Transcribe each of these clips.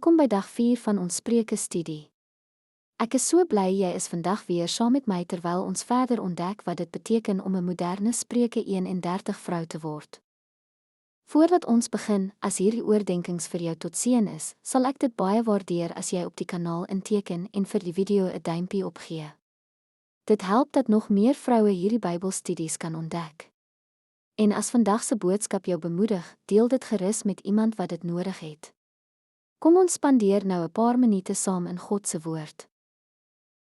Welkom by dag 4 van ons Spreuke studie. Ek is so bly jy is vandag weer saam met my terwyl ons verder ontdek wat dit beteken om 'n moderne Spreuke 31 vrou te word. Voordat ons begin, as hierdie oordeenkings vir jou tot seën is, sal ek dit baie waardeer as jy op die kanaal inteken en vir die video 'n duimpie opgee. Dit help dat nog meer vroue hierdie Bybelstudies kan ontdek. En as vandag se boodskap jou bemoedig, deel dit gerus met iemand wat dit nodig het. Kom ons spandeer nou 'n paar minute saam in God se woord.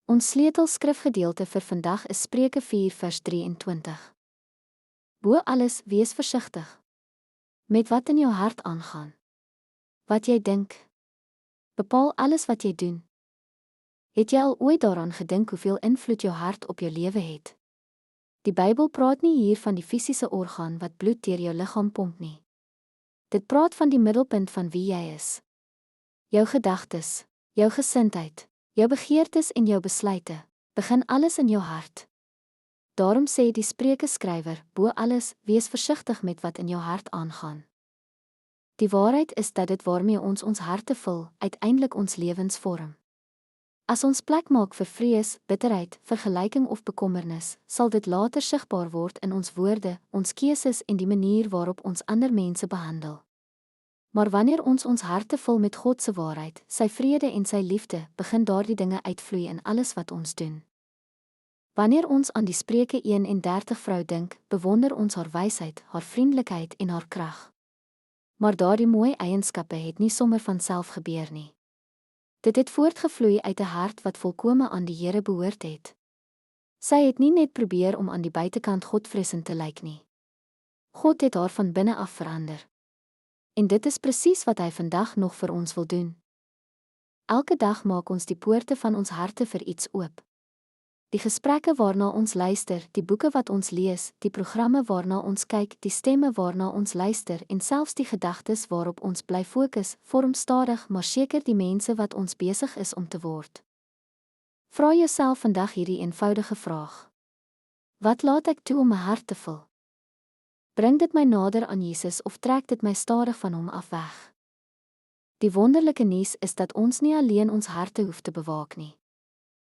Ons sleutelskrifgedeelte vir vandag is Spreuke 4 vers 23. Bo alles, wees versigtig met wat in jou hart aangaan. Wat jy dink, bepaal alles wat jy doen. Het jy al ooit daaraan gedink hoeveel invloed jou hart op jou lewe het? Die Bybel praat nie hier van die fisiese orgaan wat bloed deur jou liggaam pomp nie. Dit praat van die middelpunt van wie jy is. Jou gedagtes, jou gesindheid, jou begeertes en jou besluite, begin alles in jou hart. Daarom sê die Spreuke skrywer, bo alles, wees versigtig met wat in jou hart aangaan. Die waarheid is dat dit waarmee ons harte vul, uiteindelik ons lewens vorm. As ons plek maak vir vrees, bitterheid, vergelyking of bekommernis, sal dit later sigbaar word in ons woorde, ons keuses en die manier waarop ons ander mense behandel. Maar wanneer ons harte vul met God se waarheid, sy vrede en sy liefde, begin daardie dinge uitvloei in alles wat ons doen. Wanneer ons aan die Spreuke 31 vrou dink, bewonder ons haar wysheid, haar vriendelikheid en haar krag. Maar daardie mooi eienskappe het nie sommer van self gebeur nie. Dit het voortgevloei uit 'n hart wat volkome aan die Here behoort het. Sy het nie net probeer om aan die buitekant godvreesend te lyk nie. God het haar van binne af verander. En dit is presies wat hy vandag nog vir ons wil doen. Elke dag maak ons die poorte van ons harte vir iets oop. Die gesprekke waarna ons luister, die boeke wat ons lees, die programme waarna ons kyk, die stemme waarna ons luister en selfs die gedagtes waarop ons bly fokus, vorm stadig maar seker die mense wat ons besig is om te word. Vra jouself vandag hierdie eenvoudige vraag. Wat laat ek toe om my hart te vul? Bring dit my nader aan Jesus of trek dit my stadig van hom af weg? Die wonderlike nuus is dat ons nie alleen ons harte hoef te bewaak nie.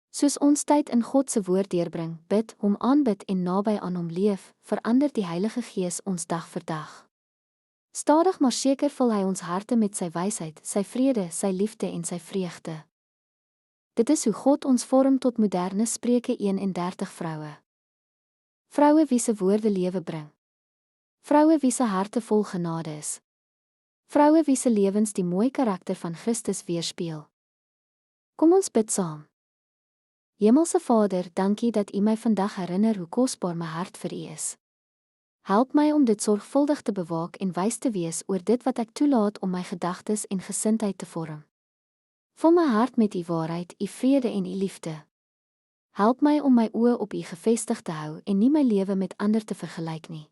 Soos ons tyd in God se woord deurbring, bid, hom aanbid en naby aan hom leef, verander die Heilige Gees ons dag vir dag. Stadig maar seker vul hy ons harte met sy wysheid, sy vrede, sy liefde en sy vreugde. Dit is hoe God ons vorm tot moderne Spreuke 31 vroue. Vroue wie se woorde lewe bring. Vroue wie se harte vol genade is. Vroue wie se lewens die mooi karakter van Christus weerspieël. Kom ons bid saam. Hemelse Vader, dankie dat U my vandag herinner hoe kosbaar my hart vir U is. Help my om dit sorgvuldig te bewaak en wys te wees oor dit wat ek toelaat om my gedagtes en gesindheid te vorm. Vul my hart met U waarheid, U vrede en U liefde. Help my om my oë op U gefestig te hou en nie my lewe met ander te vergelyk nie.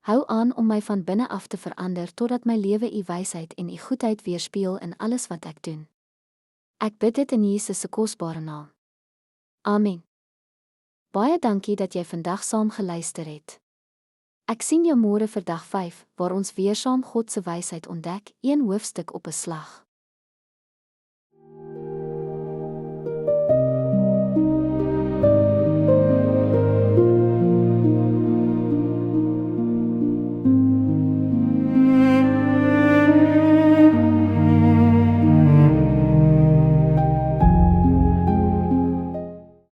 Hou aan om my van binne af te verander totdat my lewe U wysheid en U goedheid weerspieël in alles wat ek doen. Ek bid dit in Jesus se kosbare naam. Amen. Baie dankie dat jy vandag saam geluister het. Ek sien jou môre vir dag 5, waar ons weer saam God se wysheid ontdek, een hoofstuk op 'n slag.